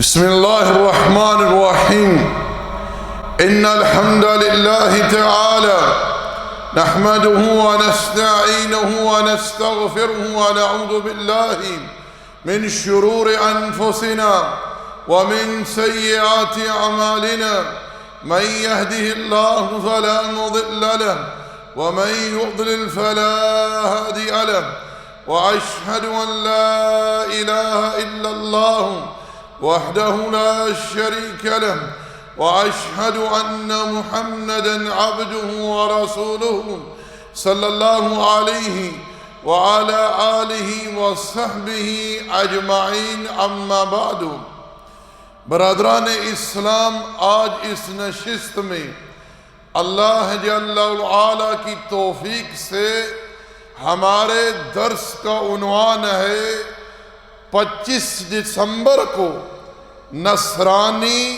بسم الله الرحمن الرحيم. إن الحمد لله تعالى نحمده ونستعينه ونستغفره ونعوذ بالله من شرور أنفسنا ومن سيئات أعمالنا. من يهده الله فلا مضل له ومن يضلل فلا هادي له. وأشهد أن لا إله إلا الله وحده لا شريك له وأشهد أن محمدًا عبده ورسوله صلى الله عليه وعلى آله وصحبه أجمعين. أما بعد. برادران اسلام، آج اس نشست میں اللہ جل وعلا کی توفیق سے ہمارے درس کا عنوان ہے 25 دسمبر کو نصرانی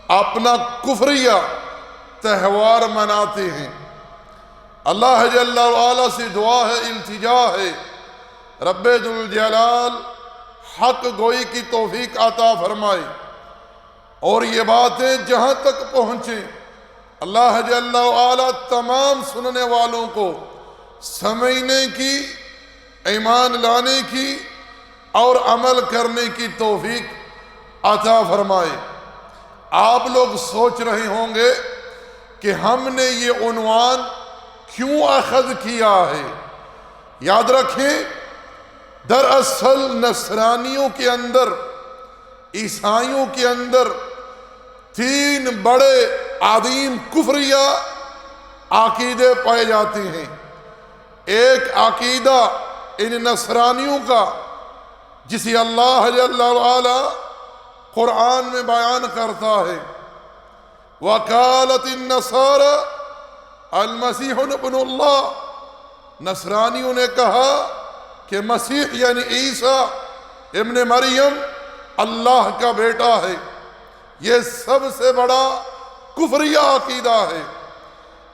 اپنا کفریہ تہوار مناتے ہیں. اللہ جل وعلا سے دعا ہے، التجا ہے، رب ذوالجلال حق گوئی کی توفیق عطا فرمائے اور یہ باتیں جہاں تک پہنچیں اللہ جل وعلا تمام سننے والوں کو سمجھنے کی، ایمان لانے کی اور عمل کرنے کی توفیق عطا فرمائے. آپ لوگ سوچ رہے ہوں گے کہ ہم نے یہ عنوان کیوں اخذ کیا ہے. یاد رکھیں، دراصل نصرانیوں کے اندر، عیسائیوں کے اندر 3 بڑے عظیم کفریہ عقیدے پائے جاتے ہیں. ایک عقیدہ ان نصرانیوں کا جسے اللہ جل وعلا قرآن میں بیان کرتا ہے، وَقَالَتِ النَّصَارَى الْمَسِيحُ ابْنُ اللَّهِ. نصرانیوں نے کہا کہ مسیح یعنی عیسیٰ ابن مریم اللہ کا بیٹا ہے. یہ سب سے بڑا کفریہ عقیدہ ہے.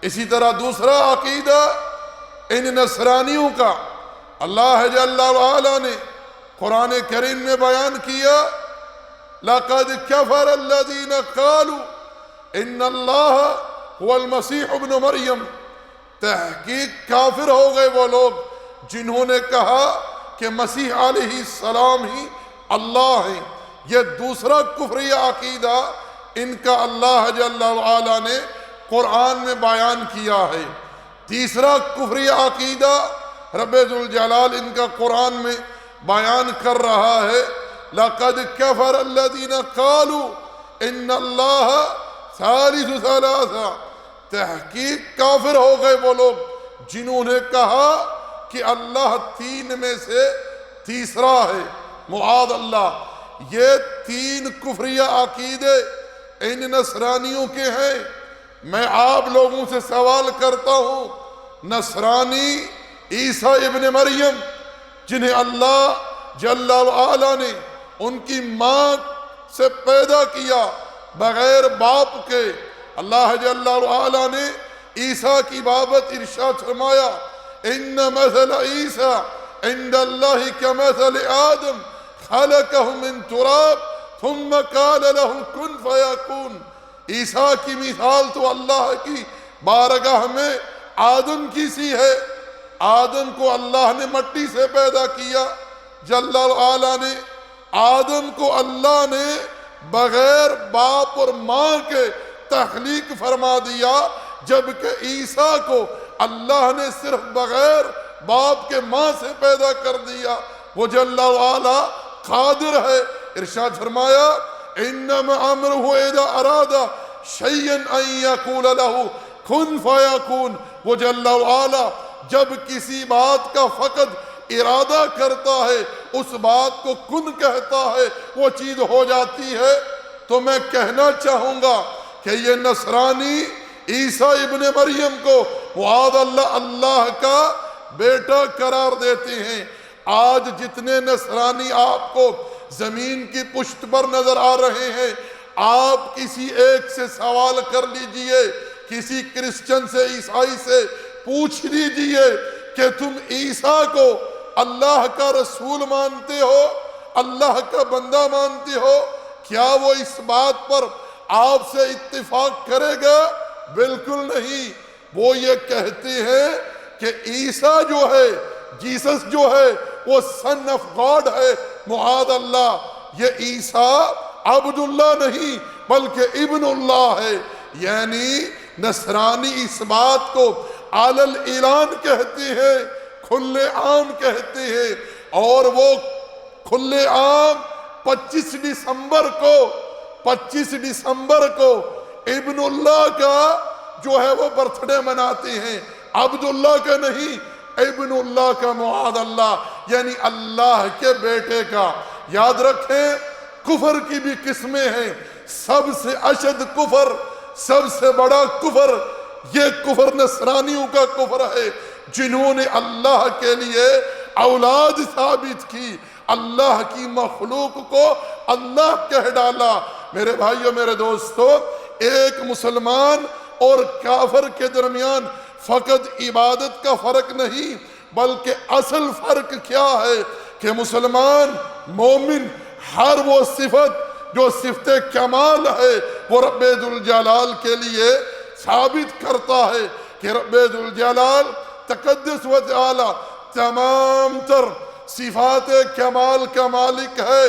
اسی طرح دوسرا عقیدہ ان نصرانیوں کا اللہ جل وعلا نے قرآن کریم میں بیان کیا، لَقَدْ كَفَرَ الَّذِينَ قَالُوا إِنَّ اللَّهَ هُوَ الْمَسِيحُ ابْنُ مَرْيَمَ. تحقیق کافر ہو گئے وہ لوگ جنہوں نے کہا کہ مسیح علیہ السلام ہی اللہ ہیں. یہ دوسرا کفریہ عقیدہ ان کا اللہ جل وعلا نے قرآن میں بیان کیا ہے. تیسرا کفریہ عقیدہ رب ذوالجلال ان کا قرآن میں بیان کر رہا ہے، لَقَدْ كَفَرَ الَّذِينَ قَالُوا إِنَّ اللَّهَ ثَالِثُ ثَلَاثَةٍ. تحقیق کافر ہو گئے وہ لوگ جنہوں نے کہا کہ اللہ 3 میں سے تیسرا ہے. معاذ اللہ. یہ 3 کفریہ عقیدے ان نصرانیوں کے ہیں. میں آپ لوگوں سے سوال کرتا ہوں، نصرانی عیسیٰ ابن مریم جنہیں اللہ جل وعلا نے ان کی ماں سے پیدا کیا بغیر باپ کے، اللہ جل وعلا نے عیسیٰ کی بابت ارشاد فرمایا، ان مثل عیسیٰ عند اللہ کمثل آدم خلقہ من تراب ثم قال له کن فیکون. عیسیٰ کی مثال تو اللہ کی بارگاہ میں آدم کی سی ہے. آدم کو اللہ نے مٹی سے پیدا کیا. جل وعلا نے آدم کو اللہ نے بغیر باپ اور ماں کے تخلیق فرما دیا، جبکہ عیسیٰ کو اللہ نے صرف بغیر باپ کے ماں سے پیدا کر دیا. وہ جل وعلا قادر ہے. ارشاد فرمایا، انما امرہ اذا اراد شیئا ان یقول لہ کن فیکون. وہ جل وعلا جب کسی بات کا فقط ارادہ کرتا ہے، اس بات کو کن کہتا ہے، وہ چیز ہو جاتی ہے. تو میں کہنا چاہوں گا کہ یہ نصرانی عیسیٰ ابن مریم کو معاذ اللہ اللہ کا بیٹا قرار دیتے ہیں. آج جتنے نصرانی آپ کو زمین کی پشت پر نظر آ رہے ہیں، آپ کسی ایک سے سوال کر لیجئے، کسی کرسچن سے، عیسائی سے پوچھ لیجئے کہ تم عیسیٰ کو اللہ کا رسول مانتے ہو، اللہ کا بندہ مانتے ہو؟ کیا وہ اس بات پر آپ سے اتفاق کرے گا؟ بالکل نہیں۔ وہ یہ کہتے ہیں کہ عیسیٰ جو ہے، جیسس جو ہے، وہ سن آف گاڈ ہے، معاذ اللہ۔ یہ عیسیٰ عبداللہ نہیں بلکہ ابن اللہ ہے۔ یعنی نصرانی اس بات کو علی الاعلان کہتے ہیں، کھلے عام کہتے ہیں، اور وہ کھلے عام 25 دسمبر کو ابن اللہ کا جو ہے وہ برتھ ڈے مناتے ہیں، عبداللہ کا نہیں، ابن اللہ کا، معاذ اللہ، یعنی اللہ کے بیٹے کا۔ یاد رکھیں کفر کی بھی قسمیں ہیں، سب سے اشد کفر، سب سے بڑا کفر یہ کفر نصرانیوں کا کفر ہے، جنہوں نے اللہ کے لیے اولاد ثابت کی، اللہ کی مخلوق کو اللہ کہہ ڈالا۔ میرے بھائیو، میرے دوستو، ایک مسلمان اور کافر کے درمیان فقط عبادت کا فرق نہیں، بلکہ اصل فرق کیا ہے کہ مسلمان مومن ہر وہ صفت جو صفت کمال ہے وہ رب ذوالجلال کے لیے ثابت کرتا ہے کہ رب ذوالجلال تقدس و تعالی تمام تر صفات کمال کا مالک ہے،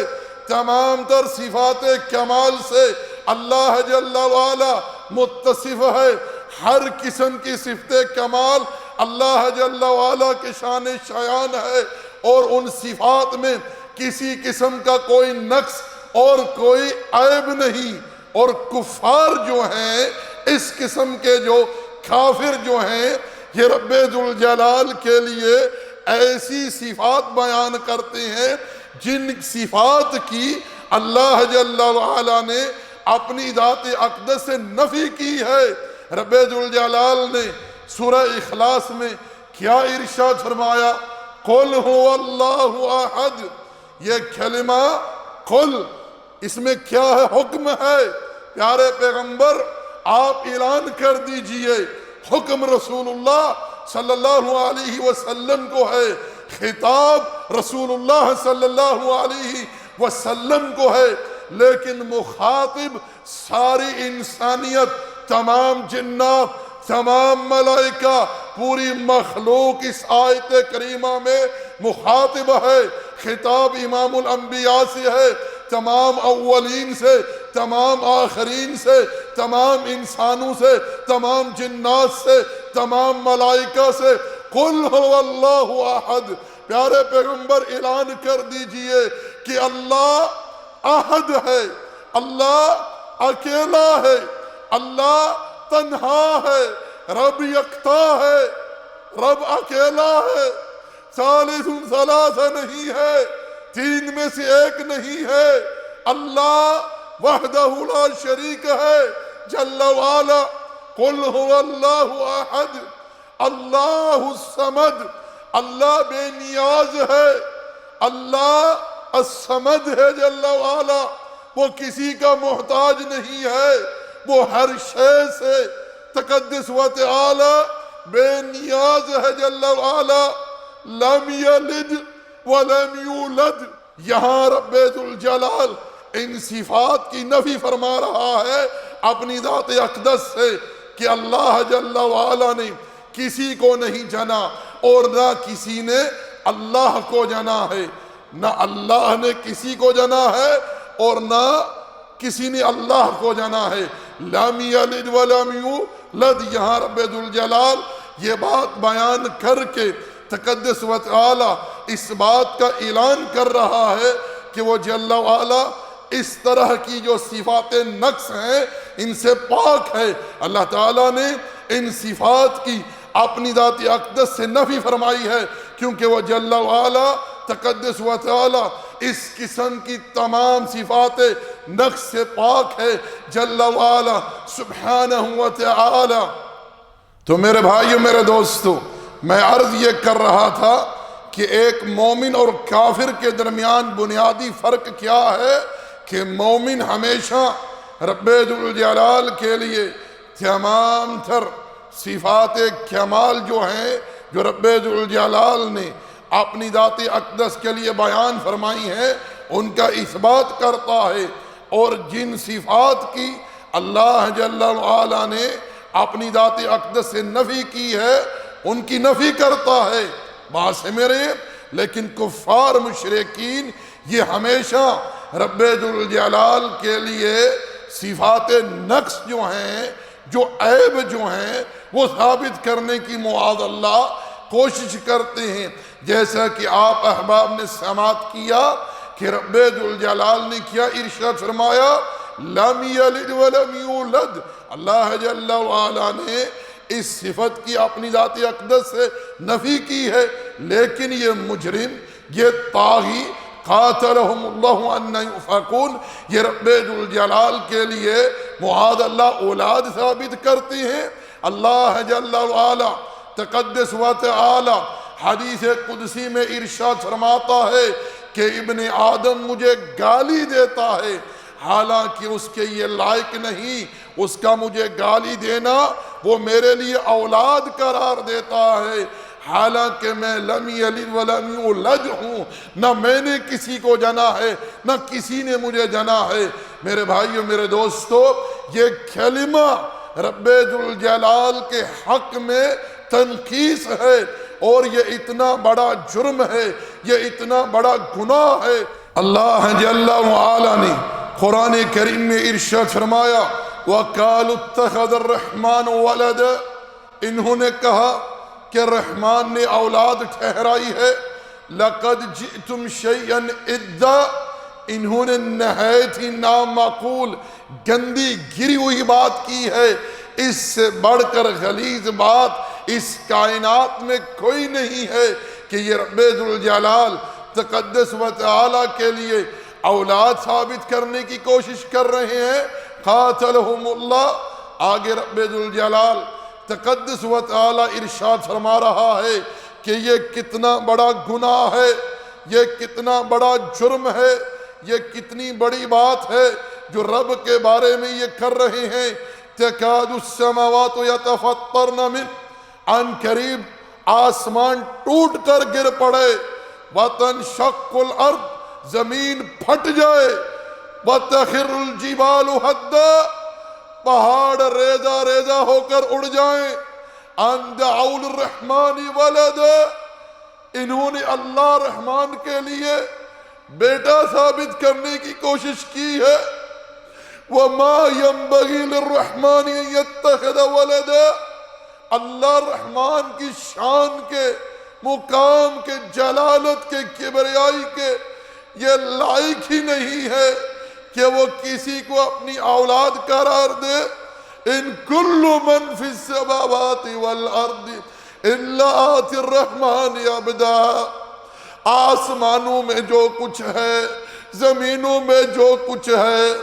تمام تر صفات کمال سے اللہ جل وعلا متصف ہے۔ ہر قسم کی صفت کمال اللہ جل وعلا کے شان شایان ہے، اور ان صفات میں کسی قسم کا کوئی نقص اور کوئی عیب نہیں۔ اور کفار جو ہیں، اس قسم کے جو کافر جو ہیں، یہ رب ذوالجلال کے لیے ایسی صفات بیان کرتے ہیں جن صفات کی اللہ جل وعلا نے اپنی ذات اقدس سے نفی کی ہے۔ رب ذوالجلال نے سورہ اخلاص میں کیا ارشاد فرمایا؟ قل هو اللہ احد۔ یہ کلمہ قل، اس میں کیا ہے؟ حکم ہے۔ پیارے پیغمبر آپ اعلان کر دیجئے، حکم رسول اللہ صلی اللہ علیہ وسلم کو ہے، خطاب رسول اللہ صلی اللہ علیہ وسلم کو ہے، لیکن مخاطب ساری انسانیت، تمام جنات، تمام ملائکہ، پوری مخلوق اس آیت کریمہ میں مخاطب ہے۔ خطاب امام الانبیاء سے ہے، تمام اولین سے، تمام آخرین سے، تمام انسانوں سے، تمام جنات سے، تمام ملائکہ سے۔ قل هو اللہ احد۔ پیارے پیغمبر اعلان کر دیجئے کہ اللہ احد ہے، اللہ اکیلا ہے، اللہ تنہا ہے، رب یکتا ہے، رب اکیلا ہے، ثالث ثلاثہ نہیں ہے، تین میں سے ایک نہیں ہے، اللہ وحدہ لا شریک ہے جل وعلا۔ قل هو اللہ احد اللہ الصمد۔ اللہ بے نیاز ہے، اللہ الصمد ہے جل وعلا، وہ کسی کا محتاج نہیں ہے، وہ ہر شے سے تقدس و تعالی بے نیاز ہے جل وعلا۔ لم یلد ولم یولد۔ یہاں رب ذوالجلال ان صفات کی نفی فرما رہا ہے اپنی ذات اقدس سے کہ اللہ جل وعلا نے کسی کو نہیں جنا، اور نہ کسی نے اللہ کو جنا ہے، نہ اللہ نے کسی کو جنا ہے اور نہ کسی نے اللہ کو جنا ہے۔ لم یلد ولم یولد۔ یہاں رب ذوالجلال یہ بات بیان کر کے تقدس و تعالی اس بات کا اعلان کر رہا ہے کہ وہ جل وعلا اس طرح کی جو صفات نقص ہیں ان سے پاک ہے۔ اللہ تعالیٰ نے ان صفات کی اپنی ذات اقدس سے نفی فرمائی ہے، کیونکہ وہ جل وعلا تقدس و تعالی اس قسم کی تمام صفات نقص سے پاک ہے جل وعلا سبحانہ و تعالی۔ تو میرے بھائیو، میرے دوستو، میں عرض یہ کر رہا تھا کہ ایک مومن اور کافر کے درمیان بنیادی فرق کیا ہے کہ مومن ہمیشہ رب ذوالجلال کے لیے تمام تر صفات کمال جو ہیں، جو رب ذوالجلال نے اپنی ذات اقدس کے لیے بیان فرمائی ہیں، ان کا اثبات کرتا ہے۔ اور جن صفات کی اللہ جل وعلا نے اپنی ذات اقدس سے نفی کی ہے ان کی نفی کرتا ہے، بات سے میرے۔ لیکن کفار مشرکین یہ ہمیشہ رب ذوالجلال کے لیے صفات نقص جو ہیں، جو عیب جو ہیں، وہ ثابت کرنے کی معاذ اللہ کوشش کرتے ہیں۔ جیسا کہ آپ احباب نے سماعت کیا کہ رب ذوالجلال نے کیا ارشاد فرمایا، لم یلد ولم یولد، اللہ جل وعلا نے اس صفت کی اپنی ذات اقدس سے نفی کی ہے، لیکن یہ مجرم، یہ طاغی، قاتلہم اللہ ان یؤفکون، یہ رب ذوالجلال کے لیے معاذ اللہ اولاد ثابت کرتے ہیں۔ اللہ جل وعلا تقدس و تعالی حدیث قدسی میں ارشاد فرماتا ہے کہ ابن آدم مجھے گالی دیتا ہے، حالانکہ اس کے یہ لائق نہیں، اس کا مجھے گالی دینا وہ میرے لیے اولاد قرار دیتا ہے، حالانکہ میں لم یلد ولم یولد ہوں، نہ میں نے کسی کو جنا ہے نہ کسی نے مجھے جنا ہے۔ میرے بھائیو، میرے دوستو، یہ کلمہ رب ذوالجلال کے حق میں تنقیص ہے، اور یہ اتنا بڑا جرم ہے، یہ اتنا بڑا گناہ ہے۔ اللہ جل وعلا نے قرآن کریم میں ارشاد فرمایا، وَقَالُوا اتَّخَذَ الرَّحْمَنُ وَلَدًا، انہوں نے کہا کہ رحمان نے اولاد ٹھہرائی ہے۔ لَقَدْ جِئْتُمْ شَيْئًا إِدًّا، انہوں نے نہایت ہی نامعقول، گندی گری ہوئی بات کی ہے۔ اس سے بڑھ کر غلیظ بات اس کائنات میں کوئی نہیں ہے کہ یہ رب ذوالجلال تقدس و تعالی کے لیے اولاد ثابت کرنے کی کوشش کر رہے ہیں۔ قاتلہم اللہ، آگے رب ذوالجلال تقدس و تعالی ارشاد فرما رہا ہے کہ یہ کتنا بڑا گناہ ہے، یہ کتنا بڑا جرم ہے، یہ کتنی بڑی بات ہے جو رب کے بارے میں یہ کر رہے ہیں۔ تکاد السماوات یتفطرن من، ان قریب آسمان ٹوٹ کر گر پڑے، وتنشق الارض، زمین پھٹ جائے، وتخر الجبال ہدا، پہاڑ ریزہ ریزہ ہو کر اڑ جائیں، ان دعوا للرحمن ولدا، انہوں نے اللہ رحمان کے لیے بیٹا ثابت کرنے کی کوشش کی ہے۔ وَمَا يَنبَغِي لِلرَّحْمَنِ أَن يَتَّخِذَ وَلَدًا، اللہ رحمان کی شان کے، مقام کے، جلالت کے، کبریائی کے یہ لائق ہی نہیں ہے کہ وہ کسی کو اپنی اولاد قرار دے۔ ان کل من فی السماوات والارض الا آتی الرحمن عبدا، آسمانوں میں جو کچھ ہے، زمینوں میں جو کچھ ہے،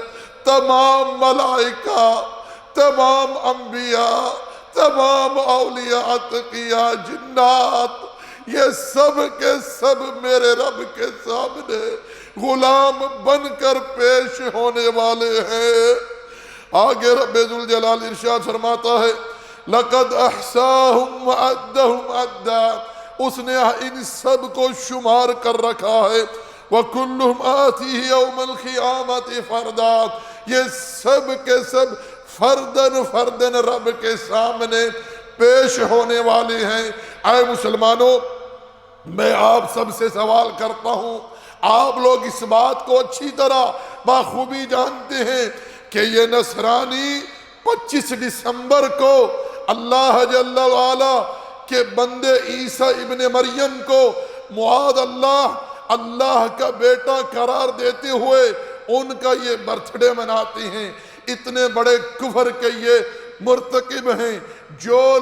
تمام ملائکہ، تمام انبیاء، تمام اولیاء، اتقیاء، جنات، یہ سب کے سب میرے رب کے سامنے غلام بن کر پیش ہونے والے ہیں۔ آگے رب ذوالجلال ارشاد فرماتا ہے، لَقَدْ أَحْصَاهُمْ وَعَدَّهُمْ عَدًّا، اس نے ان سب کو شمار کر رکھا ہے۔ وَكُلُّهُمْ آتِيهِ يَوْمَ الْقِيَامَةِ فَرْدًا، یہ سب کے سب فردن فردن رب کے سامنے پیش ہونے والے ہیں۔ اے مسلمانوں، میں آپ سب سے سوال کرتا ہوں، آپ لوگ اس بات کو اچھی طرح بخوبی جانتے ہیں کہ یہ نصرانی 25 دسمبر کو اللہ جل وعلا کے بندے عیسیٰ ابن مریم کو معاذ اللہ اللہ کا بیٹا قرار دیتے ہوئے ان کا یہ برتھ ڈے مناتے ہیں۔ اتنے بڑے کفر کے یہ مرتکب ہیں۔ جو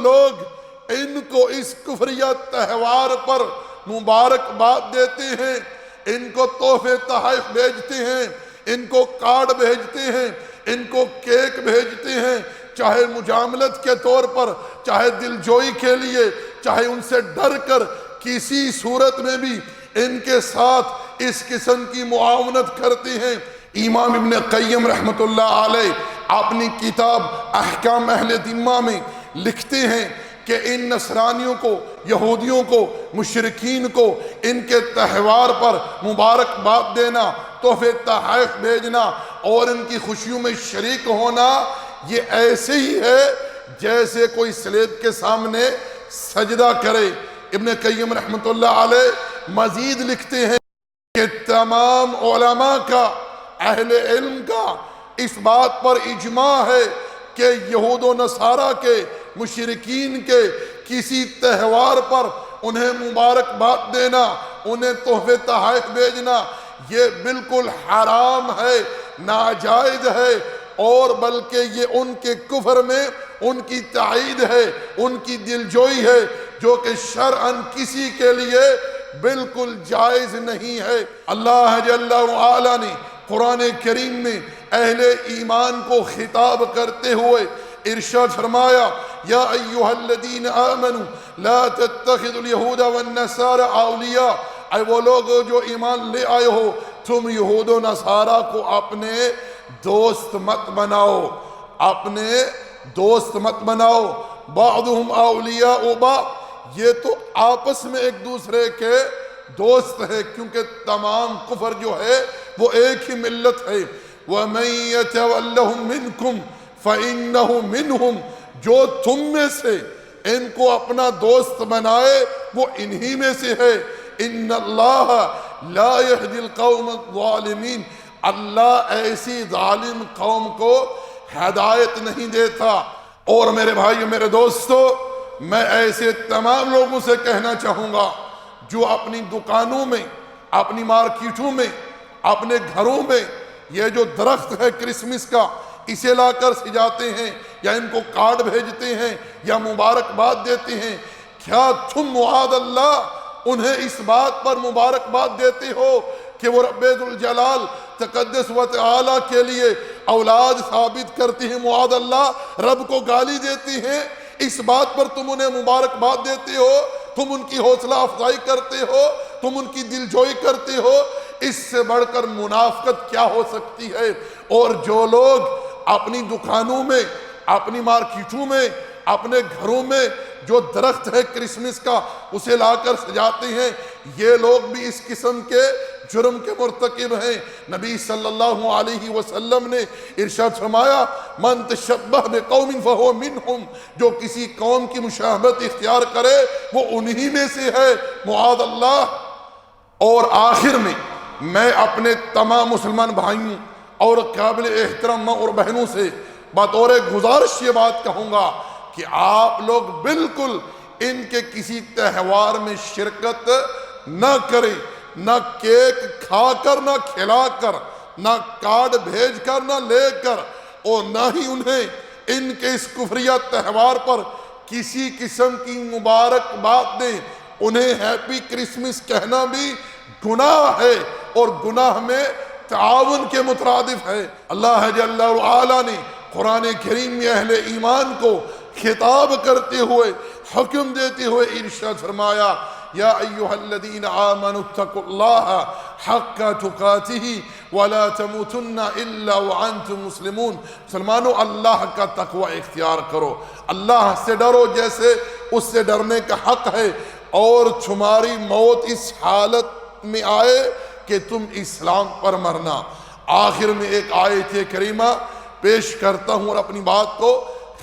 لوگ ان کو اس کفریہ تہوار پر مبارکباد دیتے ہیں، ان کو تحفے تحائف بھیجتے ہیں، ان کو کارڈ بھیجتے ہیں، ان کو کیک بھیجتے ہیں، چاہے مجاملت کے طور پر، چاہے دلجوئی کے لیے، چاہے ان سے ڈر کر، کسی صورت میں بھی ان کے ساتھ اس قسم کی معاونت کرتے ہیں۔ امام ابن قیم رحمت اللہ علیہ اپنی کتاب احکام اہل ذمہ میں لکھتے ہیں کہ ان نصرانیوں کو یہودیوں کو، مشرکین کو ان کے تہوار پر مبارکباد دینا، تحفے تحائف بھیجنا اور ان کی خوشیوں میں شریک ہونا، یہ ایسے ہی ہے جیسے کوئی سلیب کے سامنے سجدہ کرے۔ ابن قیم رحمۃ اللہ علیہ مزید لکھتے ہیں کہ تمام علماء کا، اہل علم کا اس بات پر اجماع ہے کہ یہود و نصارہ کے، مشرکین کے کسی تہوار پر انہیں مبارکباد دینا، انہیں تحفے تحائف بھیجنا، یہ بالکل حرام ہے، ناجائز ہے، اور بلکہ یہ ان کے کفر میں ان کی تائید ہے، ان کی دلجوئی ہے، جو کہ شرعاً کسی کے لیے بالکل جائز نہیں ہے۔ اللہ جل وعلا نے قرآن کریم میں اہل ایمان کو خطاب کرتے ہوئے ارشاد فرمایا، یا ایھا الذین آمنوا لا تتخذوا اليہود والنصارى اولیاء، اے وہ لوگ جو ایمان لے آئے ہو، تم یہود و نصارہ کو اپنے دوست مت بناؤ، اپنے دوست مت بناؤ، بعضهم اولیاء بعض، یہ تو آپس میں ایک دوسرے کے دوست ہے، کیونکہ تمام کفر جو ہے وہ ایک ہی ملت ہے۔ وَمَن يَتَوَلَّهُم مِّنكُمْ فَإِنَّهُ مِنْهُمْ، جو تم میں سے ان کو اپنا دوست بنائے وہ انہی میں سے ہے۔ إِنَّ اللَّهَ لَا يَهْدِي الْقَوْمَ الظَّالِمِينَ، اللہ ایسی ظالم قوم کو ہدایت نہیں دیتا۔ اور میرے بھائی، میرے دوستو، میں ایسے تمام لوگوں سے کہنا چاہوں گا جو اپنی دکانوں میں، اپنی مارکیٹوں میں، اپنے گھروں میں یہ جو درخت ہے کرسمس کا، اسے لا کر سجاتے ہیں یا ان کو کارڈ بھیجتے ہیں یا مبارکباد دیتے ہیں، کیا تم معاذ اللہ انہیں اس بات پر مبارکباد دیتے ہو کہ وہ رب ذوالجلال تقدس و تعالی کے لیے اولاد ثابت کرتے ہیں؟ معاذ اللہ رب کو گالی دیتے ہیں، اس بات پر تم انہیں مبارکباد دیتے ہو، تم ان کی حوصلہ افزائی کرتے ہو، تم ان کی دلجوئی کرتے ہو، اس سے بڑھ کر منافقت کیا ہو سکتی ہے؟ اور جو لوگ اپنی دکانوں میں، اپنی مارکیٹوں میں، اپنے گھروں میں جو درخت ہے کرسمس کا اسے لا کر سجاتے ہیں، یہ لوگ بھی اس قسم کے جرم کے مرتکب ہیں۔ نبی صلی اللہ علیہ وسلم نے ارشاد فرمایا، من تشبہ بقوم فہو منہم، جو کسی قوم کی مشابہت اختیار کرے وہ انہی میں سے ہے، معاذ اللہ۔ اور آخر میں میں اپنے تمام مسلمان بھائیوں اور قابل احترام ماں اور بہنوں سے بطور گزارش یہ بات کہوں گا کہ آپ لوگ بالکل ان کے کسی تہوار میں شرکت نہ کریں، نہ کیک کھا کر، نہ کھلا کر، نہ کارڈ بھیج کر، نہ لے کر، اور نہ ہی انہیں ان کے اس کفریہ تہوار پر کسی قسم کی مبارکباد دیں۔ انہیں ہیپی کرسمس کہنا بھی گناہ ہے، اور گناہ میں تعاون کے مترادف ہے۔ اللہ جل وعلا نے قرآن کریم میں اہل ایمان کو خطاب کرتے ہوئے، حکم دیتے ہوئے ارشاد فرمایا، یا ایھا الذین آمنوا اتقوا اللہ حق تقاتہ ولا تموتن الا وانتم مسلمون۔ مسلمانوں، اللہ کا تقوی اختیار کرو، اللہ سے ڈرو جیسے اس سے ڈرنے کا حق ہے، اور تمہاری موت اس حالت میں آئے کہ تم اسلام پر مرنا۔ آخر میں ایک آیت کریمہ پیش کرتا ہوں اور اپنی بات کو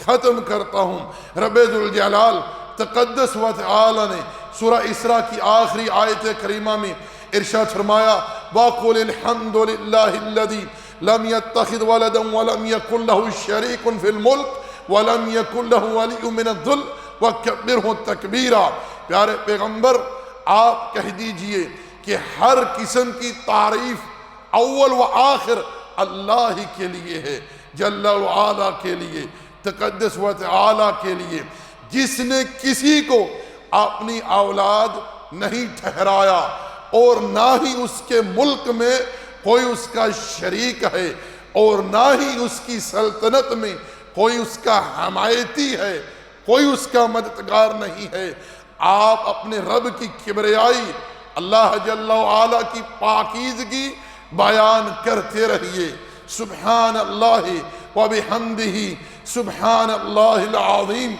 ختم کرتا ہوں۔ رب ذوالجلال تقدس و تعالی نے سورہ اسراء کی آخری آیت کریمہ میں ارشاد فرمایا، وَقُلِ الْحَمْدُ لِلَّهِ الَّذِي لَمْ يَتَّخِذْ وَلَدًا وَلَمْ يَكُنْ لَهُ شَرِيكٌ فِي الْمُلْكِ وَلَمْ يَكُنْ لَهُ وَلِيٌّ مِّنَ الذُّلِّ وَكَبِّرْهُ تَكْبِيرًا۔ پیارے پیغمبر، آپ کہہ دیجئے کہ ہر قسم کی تعریف اول و آخر اللہ ہی کے لیے ہے، جل وعلا کے لیے، تقدس و تعالی کے لیے، جس نے کسی کو اپنی اولاد نہیں ٹھہرایا اور نہ ہی اس کے ملک میں کوئی اس کا شریک ہے، اور نہ ہی اس کی سلطنت میں کوئی اس کا حمایتی ہے، کوئی اس کا مددگار نہیں ہے۔ آپ اپنے رب کی کبریائی، اللہ جل وعلا کی پاکیزگی بیان کرتے رہیے۔ سبحان اللہ و بحمدہ، سبحان اللہ العظیم۔